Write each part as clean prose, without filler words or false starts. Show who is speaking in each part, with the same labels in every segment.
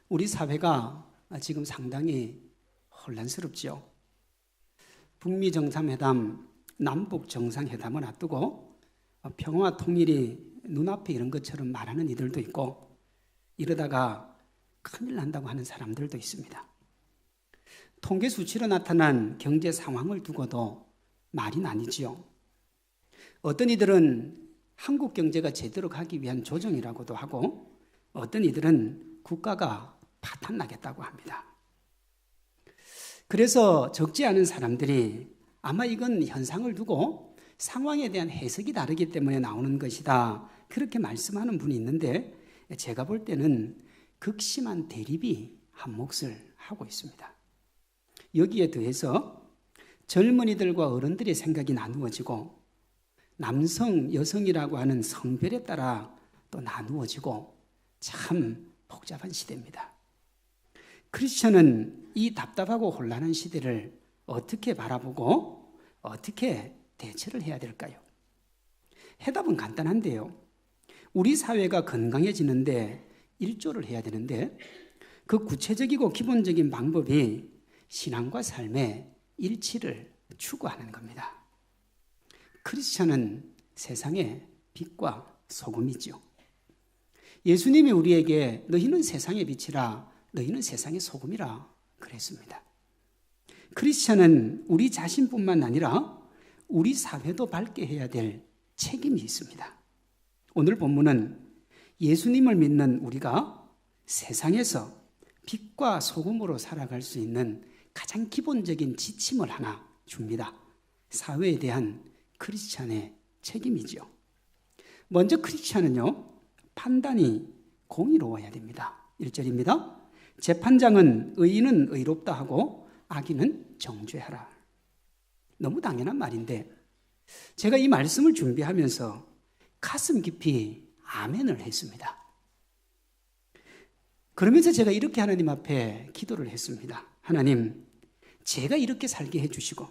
Speaker 1: 우리 사회가 지금 상당히 혼란스럽죠. 북미 정상회담, 남북 정상회담을 앞두고 평화 통일이 눈앞에 이런 것처럼 말하는 이들도 있고, 이러다가 큰일 난다고 하는 사람들도 있습니다. 통계 수치로 나타난 경제 상황을 두고도 말이 나뉘지요. 어떤 이들은 한국 경제가 제대로 가기 위한 조정이라고도 하고, 어떤 이들은 국가가 파탄나겠다고 합니다. 그래서 적지 않은 사람들이 아마 이건 현상을 두고 상황에 대한 해석이 다르기 때문에 나오는 것이다, 그렇게 말씀하는 분이 있는데, 제가 볼 때는 극심한 대립이 한 몫을 하고 있습니다. 여기에 더해서 젊은이들과 어른들의 생각이 나누어지고, 남성, 여성이라고 하는 성별에 따라 또 나누어지고, 참 복잡한 시대입니다. 크리스천은 이 답답하고 혼란한 시대를 어떻게 바라보고 어떻게 대처를 해야 될까요? 해답은 간단한데요. 우리 사회가 건강해지는데 일조를 해야 되는데, 그 구체적이고 기본적인 방법이 신앙과 삶의 일치를 추구하는 겁니다. 크리스천은 세상의 빛과 소금이죠. 예수님이 우리에게 너희는 세상의 빛이라, 너희는 세상의 소금이라 그랬습니다. 크리스천은 우리 자신뿐만 아니라 우리 사회도 밝게 해야 될 책임이 있습니다. 오늘 본문은 예수님을 믿는 우리가 세상에서 빛과 소금으로 살아갈 수 있는 가장 기본적인 지침을 하나 줍니다. 사회에 대한 크리스천의 책임이죠. 먼저 크리스천은요, 판단이 공의로워야 됩니다. 1절입니다. 재판장은 의인은 의롭다 하고 악인은 정죄하라. 너무 당연한 말인데, 제가 이 말씀을 준비하면서 가슴 깊이 아멘을 했습니다. 그러면서 제가 이렇게 하나님 앞에 기도를 했습니다. 하나님, 제가 이렇게 살게 해주시고,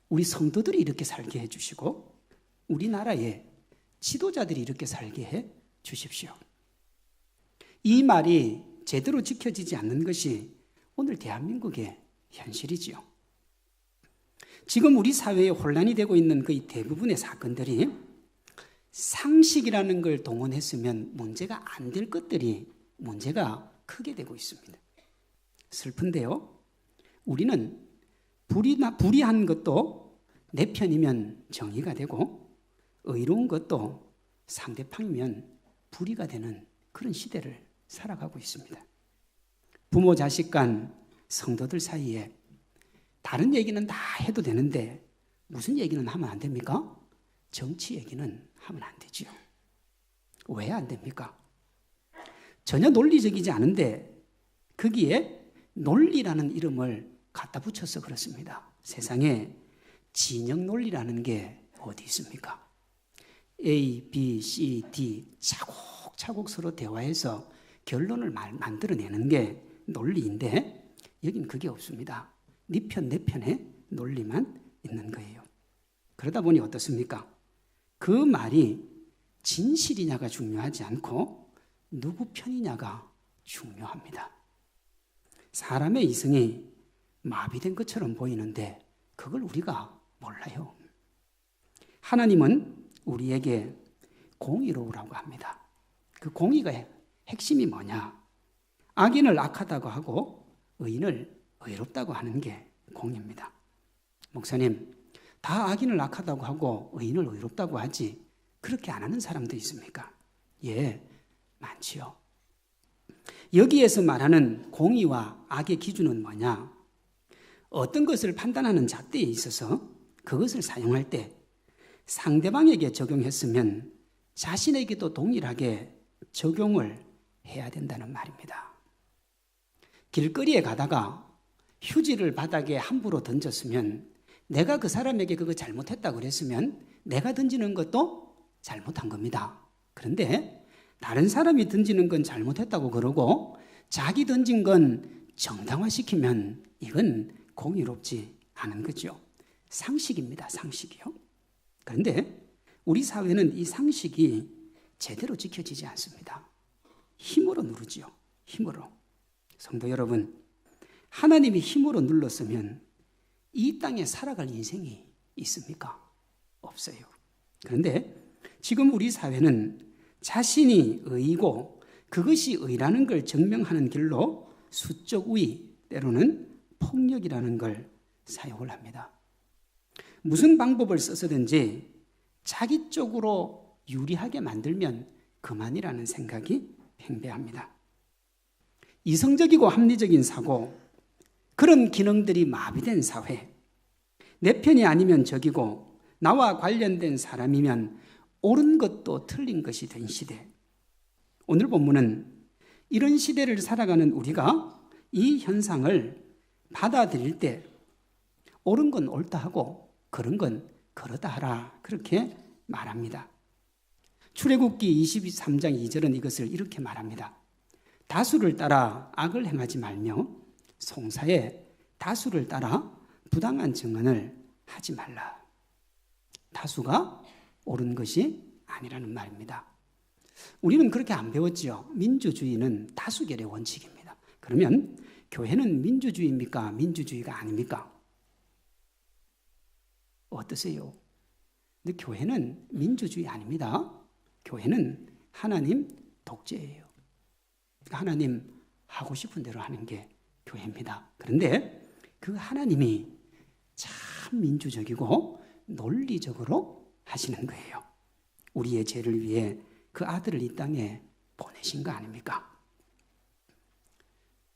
Speaker 1: 우리 성도들이 이렇게 살게 해주시고, 우리나라의 지도자들이 이렇게 살게 해 주십시오. 이 말이 제대로 지켜지지 않는 것이 오늘 대한민국의 현실이지요. 지금 우리 사회에 혼란이 되고 있는 거의 대부분의 사건들이 상식이라는 걸 동원했으면 문제가 안 될 것들이 문제가 크게 되고 있습니다. 슬픈데요, 우리는 불의한 것도 내 편이면 정의가 되고, 의로운 것도 상대방이면 불의가 되는 그런 시대를 살아가고 있습니다. 부모 자식 간, 성도들 사이에 다른 얘기는 다 해도 되는데 무슨 얘기는 하면 안 됩니까? 정치 얘기는 하면 안 되지요. 왜 안 됩니까? 전혀 논리적이지 않은데 거기에 논리라는 이름을 갖다 붙여서 그렇습니다. 세상에 진영 논리라는 게 어디 있습니까? A, B, C, D 차곡차곡 서로 대화해서 결론을 만들어내는 게 논리인데, 여긴 그게 없습니다. 네 편, 내 편의 논리만 있는 거예요. 그러다 보니 어떻습니까? 그 말이 진실이냐가 중요하지 않고 누구 편이냐가 중요합니다. 사람의 이성이 마비된 것처럼 보이는데 그걸 우리가 몰라요. 하나님은 우리에게 공의로우라고 합니다. 그 공의가 핵심이 뭐냐? 악인을 악하다고 하고 의인을 의롭다고 하는 게 공의입니다. 목사님, 다 악인을 악하다고 하고 의인을 의롭다고 하지 그렇게 안 하는 사람도 있습니까? 예, 많지요. 여기에서 말하는 공의와 악의 기준은 뭐냐? 어떤 것을 판단하는 잣대에 있어서 그것을 사용할 때 상대방에게 적용했으면 자신에게도 동일하게 적용을 해야 된다는 말입니다. 길거리에 가다가 휴지를 바닥에 함부로 던졌으면, 내가 그 사람에게 그거 잘못했다고 그랬으면 내가 던지는 것도 잘못한 겁니다. 그런데 다른 사람이 던지는 건 잘못했다고 그러고 자기 던진 건 정당화시키면 이건 공의롭지 않은 거죠. 상식입니다. 상식이요. 그런데 우리 사회는 이 상식이 제대로 지켜지지 않습니다. 힘으로 누르지요. 힘으로. 성도 여러분, 하나님이 힘으로 눌렀으면 이 땅에 살아갈 인생이 있습니까? 없어요. 그런데 지금 우리 사회는 자신이 의이고 그것이 의라는 걸 증명하는 길로 수적 우위, 때로는 폭력이라는 걸 사용을 합니다. 무슨 방법을 써서든지 자기 쪽으로 유리하게 만들면 그만이라는 생각이 팽배합니다. 이성적이고 합리적인 사고, 그런 기능들이 마비된 사회, 내 편이 아니면 적이고 나와 관련된 사람이면 옳은 것도 틀린 것이 된 시대. 오늘 본문은 이런 시대를 살아가는 우리가 이 현상을 받아들일 때 옳은 건 옳다 하고 그런 건 그러다 하라, 그렇게 말합니다. 출애굽기 23장 2절은 이것을 이렇게 말합니다. 다수를 따라 악을 행하지 말며 송사에 다수를 따라 부당한 증언을 하지 말라. 다수가 옳은 것이 아니라는 말입니다. 우리는 그렇게 안 배웠지요. 민주주의는 다수결의 원칙입니다. 그러면 교회는 민주주의입니까? 민주주의가 아닙니까? 어떠세요? 근데 교회는 민주주의 아닙니다. 교회는 하나님 독재예요. 하나님 하고 싶은 대로 하는 게 교회입니다. 그런데 그 하나님이 참 민주적이고 논리적으로 하시는 거예요. 우리의 죄를 위해 그 아들을 이 땅에 보내신 거 아닙니까?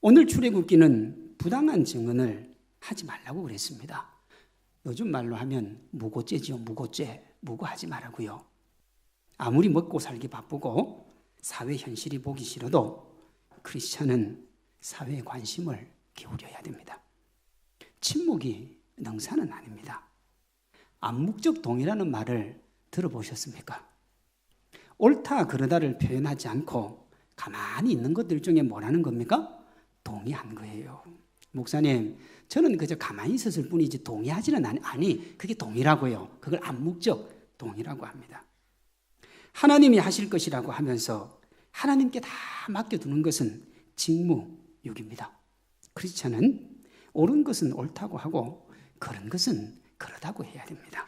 Speaker 1: 오늘 출애굽기는 부당한 증언을 하지 말라고 그랬습니다. 요즘 말로 하면 무고죄지요. 무고죄. 무고하지 말라고요. 아무리 먹고 살기 바쁘고 사회 현실이 보기 싫어도 크리스천은 사회에 관심을 기울여야 됩니다. 침묵이 능사는 아닙니다. 암묵적 동의라는 말을 들어보셨습니까? 옳다 그러다를 표현하지 않고 가만히 있는 것들 중에 뭐라는 겁니까? 동의한 거예요. 목사님, 저는 그저 가만히 있었을 뿐이지 동의하지는 아니, 그게 동의라고요. 그걸 암묵적 동의라고 합니다. 하나님이 하실 것이라고 하면서 하나님께 다 맡겨두는 것은 직무유기입니다. 크리스천은 옳은 것은 옳다고 하고 그런 것은 그러다고 해야 됩니다.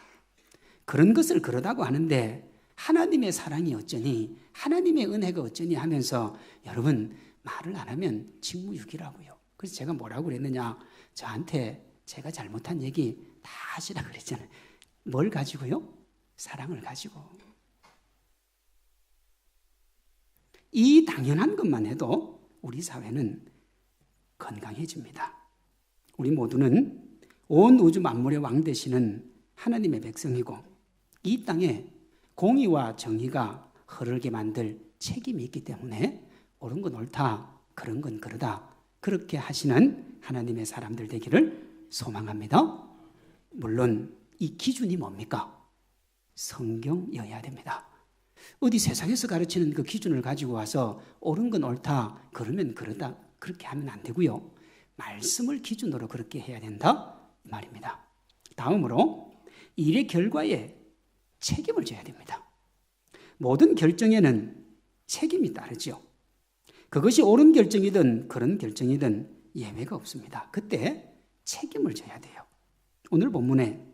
Speaker 1: 그런 것을 그러다고 하는데 하나님의 사랑이 어쩌니, 하나님의 은혜가 어쩌니 하면서 여러분 말을 안 하면 직무유기라고요. 그래서 제가 뭐라고 그랬느냐, 저한테 제가 잘못한 얘기 다 하시라 그랬잖아요. 뭘 가지고요? 사랑을 가지고. 이 당연한 것만 해도 우리 사회는 건강해집니다. 우리 모두는 온 우주 만물의 왕 되시는 하나님의 백성이고 이 땅에 공의와 정의가 흐르게 만들 책임이 있기 때문에 옳은 건 옳다, 그런 건 그러다, 그렇게 하시는 하나님의 사람들 되기를 소망합니다. 물론 이 기준이 뭡니까? 성경이어야 됩니다. 어디 세상에서 가르치는 그 기준을 가지고 와서 옳은 건 옳다, 그러면 그러다, 그렇게 하면 안 되고요. 말씀을 기준으로 그렇게 해야 된다 말입니다. 다음으로 일의 결과에 책임을 져야 됩니다. 모든 결정에는 책임이 따르죠. 그것이 옳은 결정이든 그런 결정이든 예외가 없습니다. 그때 책임을 져야 돼요. 오늘 본문에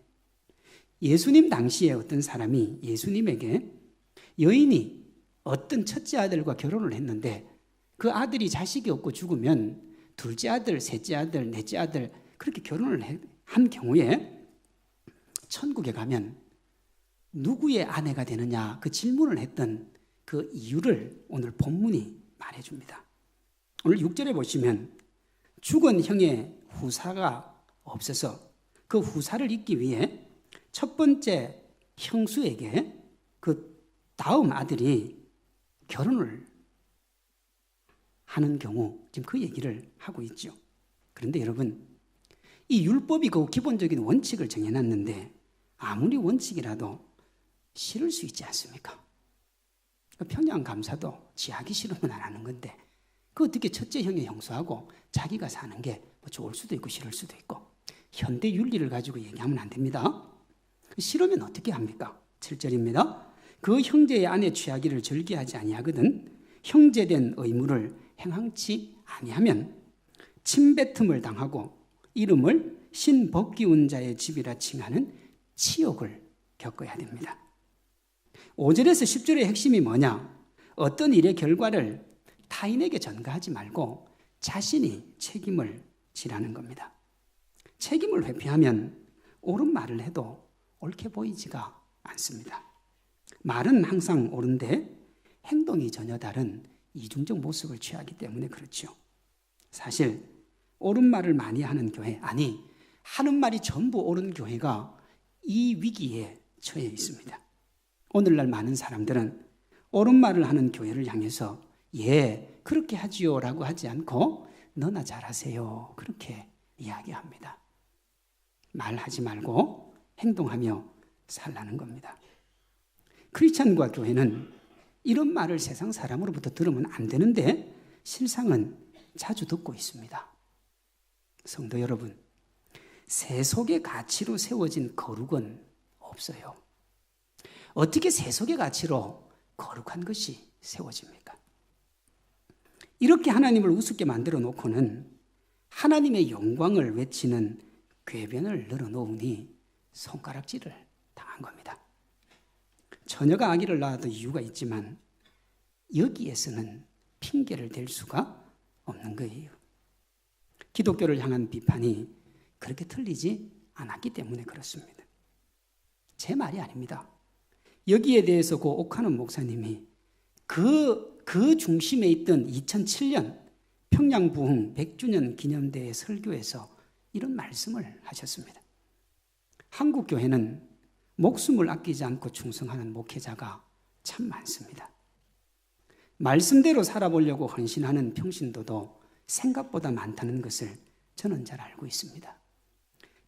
Speaker 1: 예수님 당시에 어떤 사람이 예수님에게 여인이 어떤 첫째 아들과 결혼을 했는데 그 아들이 자식이 없고 죽으면 둘째 아들, 셋째 아들, 넷째 아들 그렇게 결혼을 한 경우에 천국에 가면 누구의 아내가 되느냐 그 질문을 했던 그 이유를 오늘 본문이 말해줍니다. 오늘 6절에 보시면 죽은 형의 후사가 없어서 그 후사를 잇기 위해 첫 번째 형수에게 그 다음 아들이 결혼을 하는 경우 지금 그 얘기를 하고 있죠. 그런데 여러분 이 율법이 그 기본적인 원칙을 정해놨는데 아무리 원칙이라도 싫을 수 있지 않습니까? 평양감사도 지 하기 싫으면 안 하는 건데 그 어떻게 첫째 형의 형수하고 자기가 사는 게 뭐 좋을 수도 있고 싫을 수도 있고 현대 윤리를 가지고 얘기하면 안 됩니다. 싫으면 어떻게 합니까? 7절입니다. 그 형제의 아내 취하기를 절개하지 아니하거든 형제된 의무를 행함치 아니하면 침뱉음을 당하고 이름을 신복기운 자의 집이라 칭하는 치욕을 겪어야 됩니다. 5절에서 10절의 핵심이 뭐냐? 어떤 일의 결과를 타인에게 전가하지 말고 자신이 책임을 지라는 겁니다. 책임을 회피하면 옳은 말을 해도 옳게 보이지가 않습니다. 말은 항상 옳은데 행동이 전혀 다른 이중적 모습을 취하기 때문에 그렇죠. 사실 옳은 말을 많이 하는 교회, 아니 하는 말이 전부 옳은 교회가 이 위기에 처해 있습니다. 오늘날 많은 사람들은 옳은 말을 하는 교회를 향해서 예, 그렇게 하지요 라고 하지 않고 너나 잘하세요 그렇게 이야기합니다. 말하지 말고 행동하며 살라는 겁니다. 크리스찬과 교회는 이런 말을 세상 사람으로부터 들으면 안 되는데 실상은 자주 듣고 있습니다. 성도 여러분, 세속의 가치로 세워진 거룩은 없어요. 어떻게 세속의 가치로 거룩한 것이 세워집니까? 이렇게 하나님을 우습게 만들어 놓고는 하나님의 영광을 외치는 궤변을 늘어놓으니 손가락질을 당한 겁니다. 처녀가 아기를 낳아도 이유가 있지만 여기에서는 핑계를 댈 수가 없는 거예요. 기독교를 향한 비판이 그렇게 틀리지 않았기 때문에 그렇습니다. 제 말이 아닙니다. 여기에 대해서 고 옥하는 목사님이 그 중심에 있던 2007년 평양 부흥 100주년 기념대회 설교에서 이런 말씀을 하셨습니다. 한국 교회는 목숨을 아끼지 않고 충성하는 목회자가 참 많습니다. 말씀대로 살아보려고 헌신하는 평신도도 생각보다 많다는 것을 저는 잘 알고 있습니다.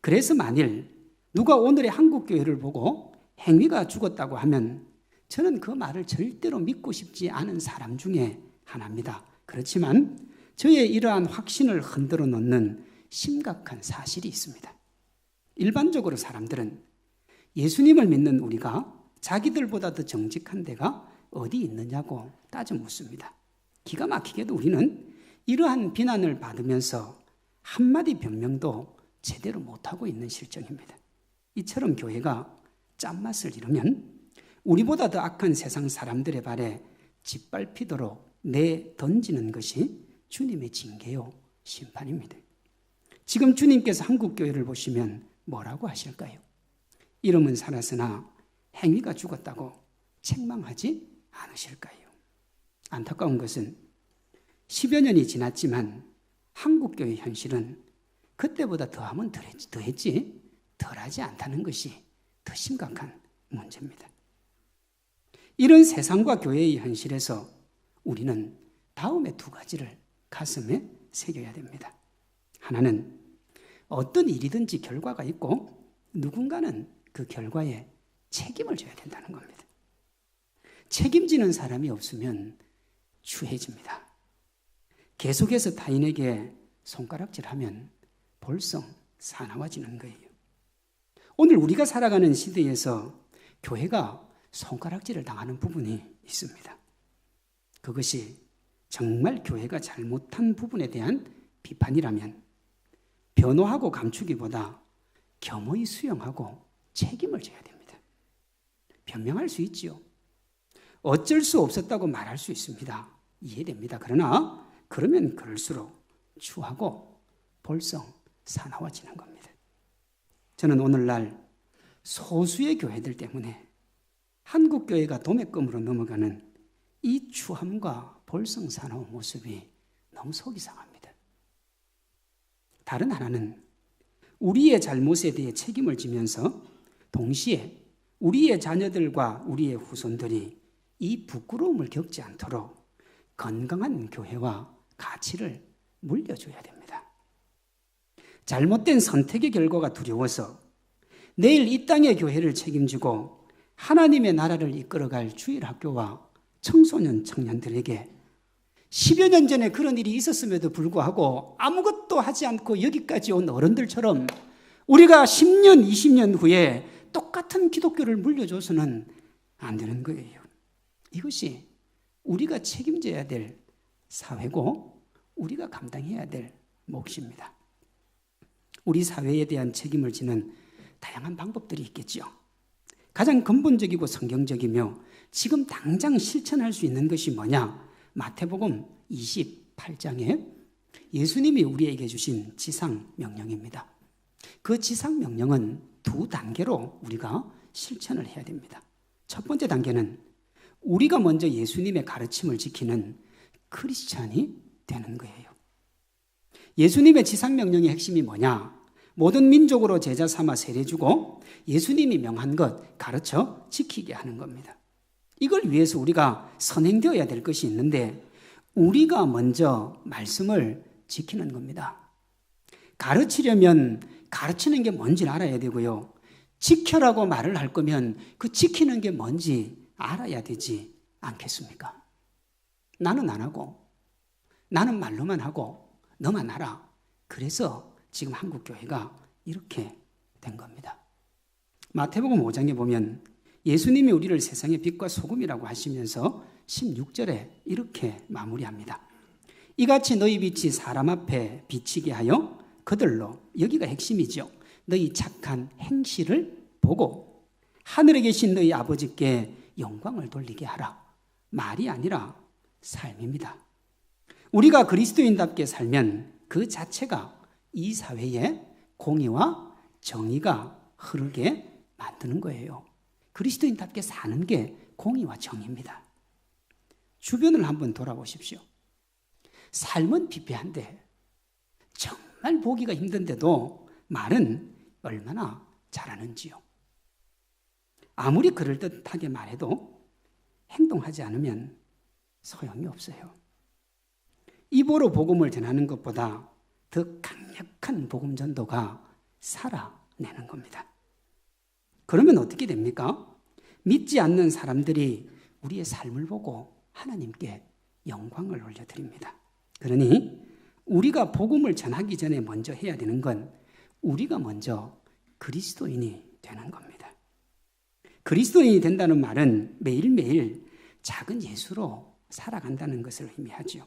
Speaker 1: 그래서 만일 누가 오늘의 한국 교회를 보고 행위가 죽었다고 하면 저는 그 말을 절대로 믿고 싶지 않은 사람 중에 하나입니다. 그렇지만 저의 이러한 확신을 흔들어 놓는 심각한 사실이 있습니다. 일반적으로 사람들은 예수님을 믿는 우리가 자기들보다 더 정직한 데가 어디 있느냐고 따져 묻습니다. 기가 막히게도 우리는 이러한 비난을 받으면서 한마디 변명도 제대로 못하고 있는 실정입니다. 이처럼 교회가 짠맛을 잃으면 우리보다 더 악한 세상 사람들의 발에 짓밟히도록 내던지는 것이 주님의 징계요 심판입니다. 지금 주님께서 한국교회를 보시면 뭐라고 하실까요? 이름은 살았으나 행위가 죽었다고 책망하지 않으실까요? 안타까운 것은 10여 년이 지났지만 한국교회 현실은 그때보다 더하면 더했지 덜하지 않다는 것이 더 심각한 문제입니다. 이런 세상과 교회의 현실에서 우리는 다음의 두 가지를 가슴에 새겨야 됩니다. 하나는 어떤 일이든지 결과가 있고 누군가는 그 결과에 책임을 져야 된다는 겁니다. 책임지는 사람이 없으면 추해집니다. 계속해서 타인에게 손가락질하면 볼성 사나워지는 거예요. 오늘 우리가 살아가는 시대에서 교회가 손가락질을 당하는 부분이 있습니다. 그것이 정말 교회가 잘못한 부분에 대한 비판이라면 변호하고 감추기보다 겸허히 수용하고 책임을 져야 됩니다. 변명할 수 있지요. 어쩔 수 없었다고 말할 수 있습니다. 이해됩니다. 그러나 그러면 그럴수록 추하고 볼성 사나워지는 겁니다. 저는 오늘날 소수의 교회들 때문에 한국 교회가 도매금으로 넘어가는 이 추함과 볼성 사나운 모습이 너무 속이 상합니다. 다른 하나는 우리의 잘못에 대해 책임을 지면서 동시에 우리의 자녀들과 우리의 후손들이 이 부끄러움을 겪지 않도록 건강한 교회와 가치를 물려줘야 됩니다. 잘못된 선택의 결과가 두려워서 내일 이 땅의 교회를 책임지고 하나님의 나라를 이끌어갈 주일학교와 청소년 청년들에게 10여 년 전에 그런 일이 있었음에도 불구하고 아무것도 하지 않고 여기까지 온 어른들처럼 우리가 10년, 20년 후에 똑같은 기독교를 물려줘서는 안 되는 거예요. 이것이 우리가 책임져야 될 사회고 우리가 감당해야 될 몫입니다. 우리 사회에 대한 책임을 지는 다양한 방법들이 있겠죠. 가장 근본적이고 성경적이며 지금 당장 실천할 수 있는 것이 뭐냐? 마태복음 28장에 예수님이 우리에게 주신 지상명령입니다. 그 지상명령은 두 단계로 우리가 실천을 해야 됩니다. 첫 번째 단계는 우리가 먼저 예수님의 가르침을 지키는 크리스찬이 되는 거예요. 예수님의 지상명령의 핵심이 뭐냐? 모든 민족으로 제자 삼아 세례주고 예수님이 명한 것 가르쳐 지키게 하는 겁니다. 이걸 위해서 우리가 선행되어야 될 것이 있는데 우리가 먼저 말씀을 지키는 겁니다. 가르치려면 가르치는 게 뭔지를 알아야 되고요. 지켜라고 말을 할 거면 그 지키는 게 뭔지 알아야 되지 않겠습니까? 나는 안 하고 나는 말로만 하고 너만 알아. 그래서 지금 한국교회가 이렇게 된 겁니다. 마태복음 5장에 보면 예수님이 우리를 세상의 빛과 소금이라고 하시면서 16절에 이렇게 마무리합니다. 이같이 너희 빛이 사람 앞에 비치게 하여 그들로, 여기가 핵심이죠. 너희 착한 행실을 보고 하늘에 계신 너희 아버지께 영광을 돌리게 하라. 말이 아니라 삶입니다. 우리가 그리스도인답게 살면 그 자체가 이 사회에 공의와 정의가 흐르게 만드는 거예요. 그리스도인답게 사는 게 공의와 정의입니다. 주변을 한번 돌아보십시오. 삶은 피폐한데 정말 보기가 힘든데도 말은 얼마나 잘하는지요. 아무리 그럴듯하게 말해도 행동하지 않으면 소용이 없어요. 입으로 복음을 전하는 것보다 더 강력한 복음 전도가 살아내는 겁니다. 그러면 어떻게 됩니까? 믿지 않는 사람들이 우리의 삶을 보고 하나님께 영광을 올려드립니다. 그러니 우리가 복음을 전하기 전에 먼저 해야 되는 건 우리가 먼저 그리스도인이 되는 겁니다. 그리스도인이 된다는 말은 매일매일 작은 예수로 살아간다는 것을 의미하죠.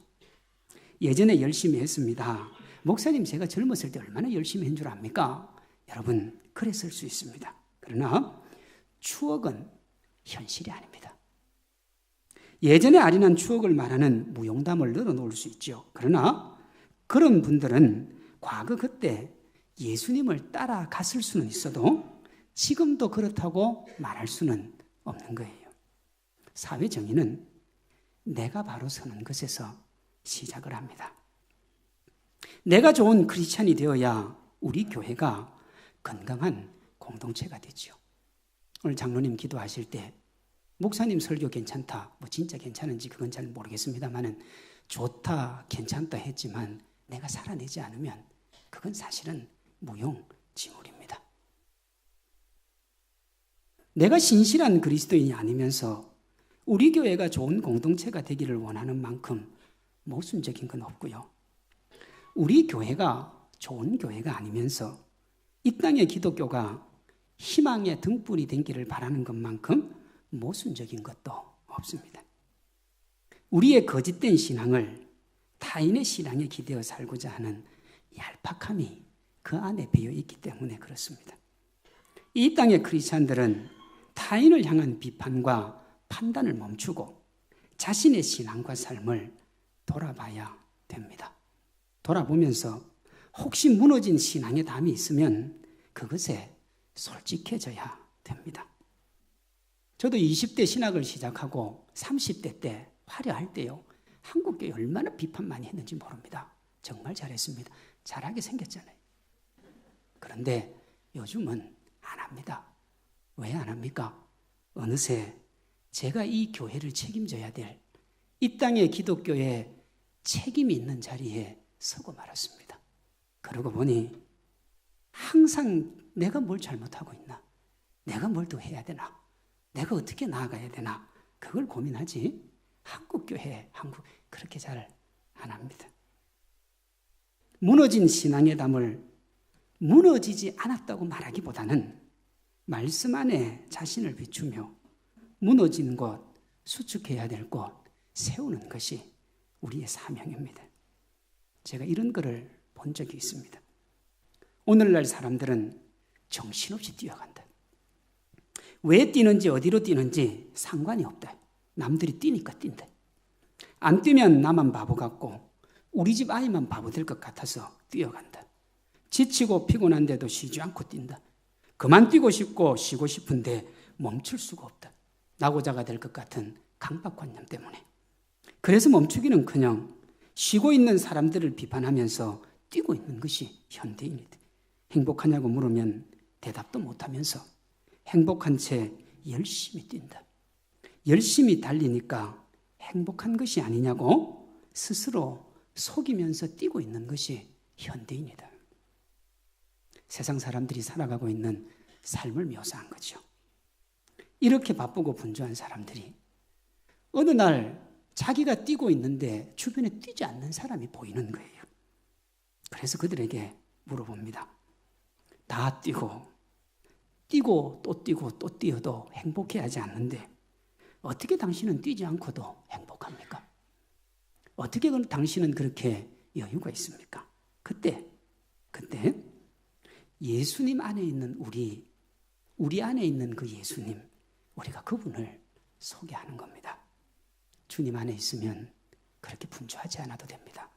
Speaker 1: 예전에 열심히 했습니다. 목사님, 제가 젊었을 때 얼마나 열심히 한 줄 압니까? 여러분, 그랬을 수 있습니다. 그러나 추억은 현실이 아닙니다. 예전에 아련한 추억을 말하는 무용담을 늘어놓을 수 있죠. 그러나 그런 분들은 과거 그때 예수님을 따라갔을 수는 있어도 지금도 그렇다고 말할 수는 없는 거예요. 사회 정의는 내가 바로 서는 것에서 시작을 합니다. 내가 좋은 크리스찬이 되어야 우리 교회가 건강한 공동체가 되죠. 오늘 장로님 기도하실 때 목사님 설교 괜찮다, 뭐 진짜 괜찮은지 그건 잘 모르겠습니다만은 좋다, 괜찮다 했지만 내가 살아내지 않으면 그건 사실은 무용지물입니다. 내가 신실한 그리스도인이 아니면서 우리 교회가 좋은 공동체가 되기를 원하는 만큼 모순적인 건 없고요. 우리 교회가 좋은 교회가 아니면서 이 땅의 기독교가 희망의 등불이 되기를 바라는 것만큼 모순적인 것도 없습니다. 우리의 거짓된 신앙을 타인의 신앙에 기대어 살고자 하는 얄팍함이 그 안에 배어 있기 때문에 그렇습니다. 이 땅의 크리스찬들은 타인을 향한 비판과 판단을 멈추고 자신의 신앙과 삶을 돌아봐야 됩니다. 돌아보면서 혹시 무너진 신앙의 담이 있으면 그것에 솔직해져야 됩니다. 저도 20대 신학을 시작하고 30대 때 화려할 때요. 한국교회 얼마나 비판 많이 했는지 모릅니다. 정말 잘했습니다. 잘하게 생겼잖아요. 그런데 요즘은 안 합니다. 왜 안 합니까? 어느새 제가 이 교회를 책임져야 될 이 땅의 기독교에 책임이 있는 자리에 서고 말았습니다. 그러고 보니 항상 내가 뭘 잘못하고 있나? 내가 뭘 더 해야 되나? 내가 어떻게 나아가야 되나? 그걸 고민하지 한국교회, 그렇게 잘 안 합니다. 무너진 신앙의 담을 무너지지 않았다고 말하기보다는 말씀 안에 자신을 비추며 무너진 곳, 수축해야 될 곳 세우는 것이 우리의 사명입니다. 제가 이런 글을 본 적이 있습니다. 오늘날 사람들은 정신없이 뛰어간다. 왜 뛰는지 어디로 뛰는지 상관이 없다. 남들이 뛰니까 뛴다. 안 뛰면 나만 바보 같고 우리 집 아이만 바보 될 것 같아서 뛰어간다. 지치고 피곤한데도 쉬지 않고 뛴다. 그만 뛰고 싶고 쉬고 싶은데 멈출 수가 없다. 낙오자가 될 것 같은 강박관념 때문에. 그래서 멈추기는커녕 쉬고 있는 사람들을 비판하면서 뛰고 있는 것이 현대인이다. 행복하냐고 물으면 대답도 못하면서 행복한 채 열심히 뛴다. 열심히 달리니까 행복한 것이 아니냐고 스스로 속이면서 뛰고 있는 것이 현대인이다. 세상 사람들이 살아가고 있는 삶을 묘사한 거죠. 이렇게 바쁘고 분주한 사람들이 어느 날 자기가 뛰고 있는데 주변에 뛰지 않는 사람이 보이는 거예요. 그래서 그들에게 물어봅니다. 다 뛰고 또 뛰고 또 뛰어도 행복해하지 않는데 어떻게 당신은 뛰지 않고도 행복합니까? 어떻게 당신은 그렇게 여유가 있습니까? 그때 예수님 안에 있는 우리 안에 있는 그 예수님, 우리가 그분을 소개하는 겁니다. 주님 안에 있으면 그렇게 분주하지 않아도 됩니다.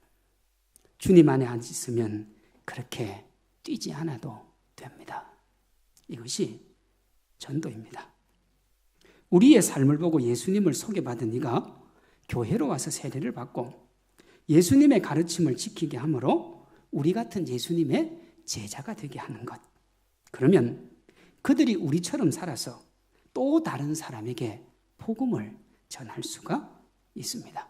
Speaker 1: 주님 안에 있으면 그렇게 뛰지 않아도 됩니다. 이것이 전도입니다. 우리의 삶을 보고 예수님을 소개받은 이가 교회로 와서 세례를 받고 예수님의 가르침을 지키게 하므로 우리 같은 예수님의 제자가 되게 하는 것. 그러면 그들이 우리처럼 살아서 또 다른 사람에게 복음을 전할 수가 있습니다.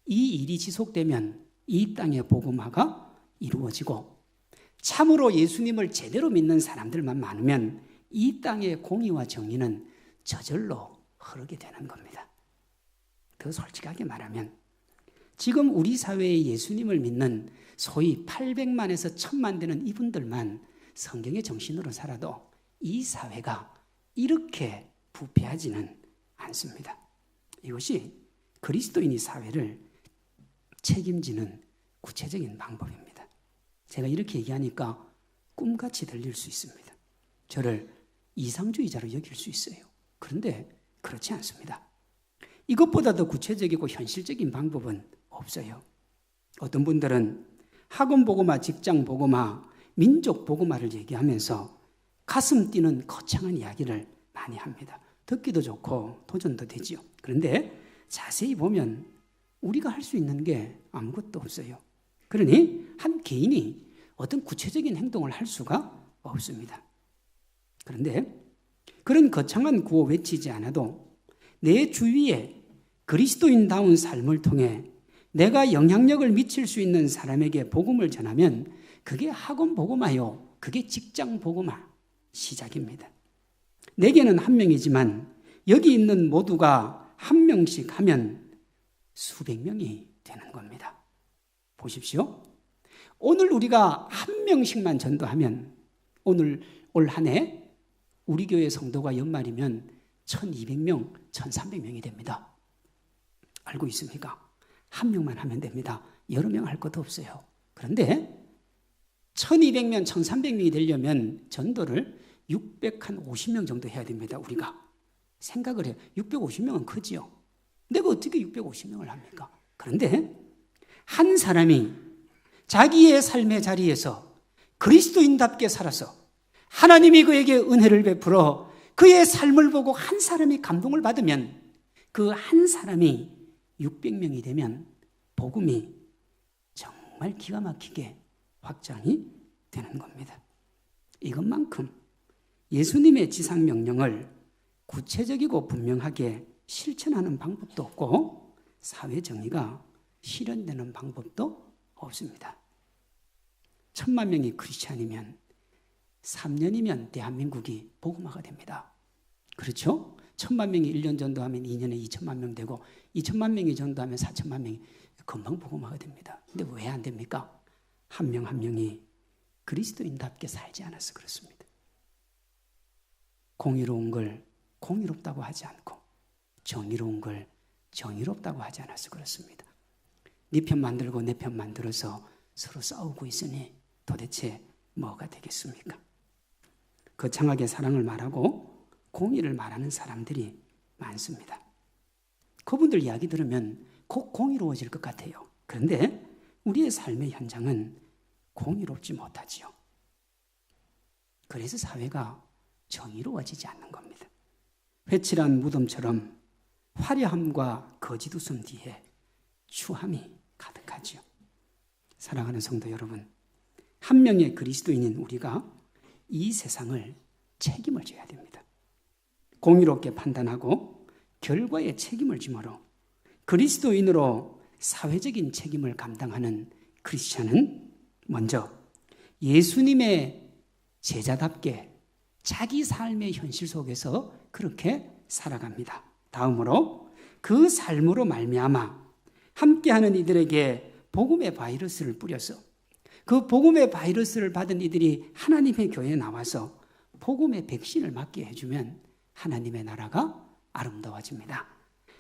Speaker 1: 이 일이 지속되면 이 땅의 복음화가 이루어지고 참으로 예수님을 제대로 믿는 사람들만 많으면 이 땅의 공의와 정의는 저절로 흐르게 되는 겁니다. 더 솔직하게 말하면 지금 우리 사회에 예수님을 믿는 소위 800만에서 1000만 되는 이분들만 성경의 정신으로 살아도 이 사회가 이렇게 부패하지는 않습니다. 이것이 그리스도인이 사회를 책임지는 구체적인 방법입니다. 제가 이렇게 얘기하니까 꿈같이 들릴 수 있습니다. 저를 이상주의자로 여길 수 있어요. 그런데 그렇지 않습니다. 이것보다 더 구체적이고 현실적인 방법은 없어요. 어떤 분들은 학원 복음화, 직장 복음화, 민족 복음화를 얘기하면서 가슴 뛰는 거창한 이야기를 많이 합니다. 듣기도 좋고 도전도 되지요. 그런데 자세히 보면 우리가 할 수 있는 게 아무것도 없어요. 그러니 한 개인이 어떤 구체적인 행동을 할 수가 없습니다. 그런데 그런 거창한 구호 외치지 않아도 내 주위에 그리스도인다운 삶을 통해 내가 영향력을 미칠 수 있는 사람에게 복음을 전하면 그게 학원 복음화요. 그게 직장 복음화 시작입니다. 내게는 한 명이지만 여기 있는 모두가 한 명씩 하면 수백 명이 되는 겁니다. 보십시오. 오늘 우리가 한 명씩만 전도하면 올 한 해 우리 교회 성도가 연말이면 1200명, 1300명이 됩니다. 알고 있습니까? 한 명만 하면 됩니다. 여러 명 할 것도 없어요. 그런데 1200명, 1300명이 되려면 전도를 650명 정도 해야 됩니다. 우리가 생각을 해요. 650명은 크지요. 내가 어떻게 650명을 합니까? 그런데 한 사람이 자기의 삶의 자리에서 그리스도인답게 살아서 하나님이 그에게 은혜를 베풀어 그의 삶을 보고 한 사람이 감동을 받으면 그 한 사람이 600명이 되면 복음이 정말 기가 막히게 확장이 되는 겁니다. 이것만큼 예수님의 지상명령을 구체적이고 분명하게 실천하는 방법도 없고 사회정의가 실현되는 방법도 없습니다. 1000만 명이 크리스찬이면 3년이면 대한민국이 복음화가 됩니다. 그렇죠? 1000만 명이 1년 전도하면 2년에 2천만 명 되고 2천만 명이 전도하면 4천만 명이 금방 복음화가 됩니다. 근데 왜 안 됩니까? 한 명 한 명이 그리스도인답게 살지 않아서 그렇습니다. 공의로운 걸 공의롭다고 하지 않고 정의로운 걸 정의롭다고 하지 않아서 그렇습니다. 네 편 만들고 내 편 만들어서 서로 싸우고 있으니 도대체 뭐가 되겠습니까? 거창하게 사랑을 말하고 공의를 말하는 사람들이 많습니다. 그분들 이야기 들으면 곧 공의로워질 것 같아요. 그런데 우리의 삶의 현장은 공의롭지 못하지요. 그래서 사회가 정의로워지지 않는 겁니다. 회칠한 무덤처럼 화려함과 거짓 웃음 뒤에 추함이 가득하지요. 사랑하는 성도 여러분, 한 명의 그리스도인인 우리가 이 세상을 책임을 져야 됩니다. 공의롭게 판단하고 결과에 책임을 지므로 그리스도인으로 사회적인 책임을 감당하는 크리스찬은 먼저 예수님의 제자답게 자기 삶의 현실 속에서 그렇게 살아갑니다. 다음으로 그 삶으로 말미암아 함께하는 이들에게 복음의 바이러스를 뿌려서 그 복음의 바이러스를 받은 이들이 하나님의 교회에 나와서 복음의 백신을 맞게 해주면 하나님의 나라가 아름다워집니다.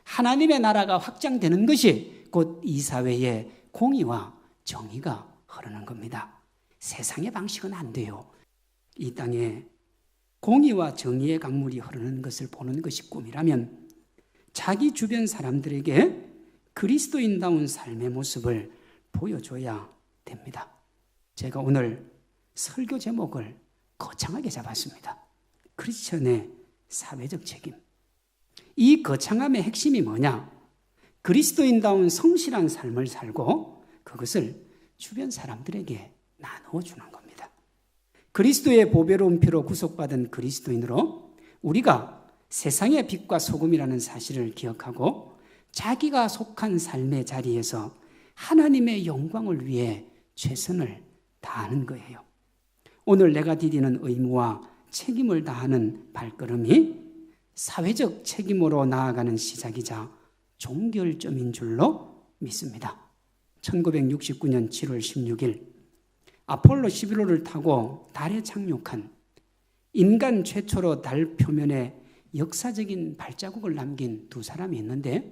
Speaker 1: 하나님의 나라가 확장되는 것이 곧 이 사회의 공의와 정의가 흐르는 겁니다. 세상의 방식은 안 돼요. 이 땅에 공의와 정의의 강물이 흐르는 것을 보는 것이 꿈이라면 자기 주변 사람들에게 그리스도인다운 삶의 모습을 보여줘야 됩니다. 제가 오늘 설교 제목을 거창하게 잡았습니다. 크리스천의 사회적 책임. 이 거창함의 핵심이 뭐냐? 그리스도인다운 성실한 삶을 살고 그것을 주변 사람들에게 나누어 주는 겁니다. 그리스도의 보배로운 피로 구속받은 그리스도인으로 우리가 세상의 빛과 소금이라는 사실을 기억하고 자기가 속한 삶의 자리에서 하나님의 영광을 위해 최선을 다하는 거예요. 오늘 내가 디디는 의무와 책임을 다하는 발걸음이 사회적 책임으로 나아가는 시작이자 종결점인 줄로 믿습니다. 1969년 7월 16일 아폴로 11호를 타고 달에 착륙한 인간 최초로 달 표면에 역사적인 발자국을 남긴 두 사람이 있는데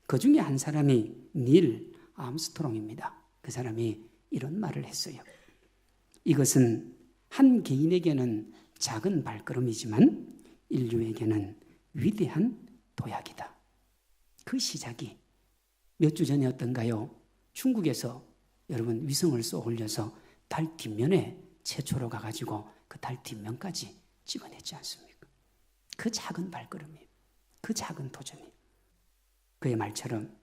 Speaker 1: 그 중에 한 사람이 닐 암스트롱입니다. 그 사람이 이런 말을 했어요. 이것은 한 개인에게는 작은 발걸음이지만 인류에게는 위대한 도약이다. 그 시작이 몇 주 전이었던가요? 중국에서 여러분 위성을 쏘아 올려서 달 뒷면에 최초로 가가지고 그 달 뒷면까지 찍어냈지 않습니까? 그 작은 발걸음이, 그 작은 도전이. 그의 말처럼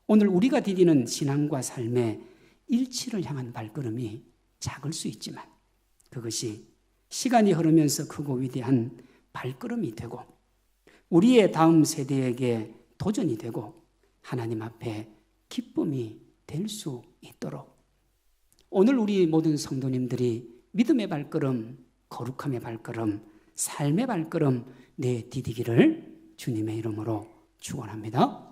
Speaker 1: 오늘 우리가 디디는 신앙과 삶의 일치를 향한 발걸음이 작을 수 있지만 그것이 시간이 흐르면서 크고 위대한 발걸음이 되고 우리의 다음 세대에게 도전이 되고 하나님 앞에 기쁨이 될 수 있도록 오늘 우리 모든 성도님들이 믿음의 발걸음, 거룩함의 발걸음, 삶의 발걸음 내디디기를 주님의 이름으로 축원합니다.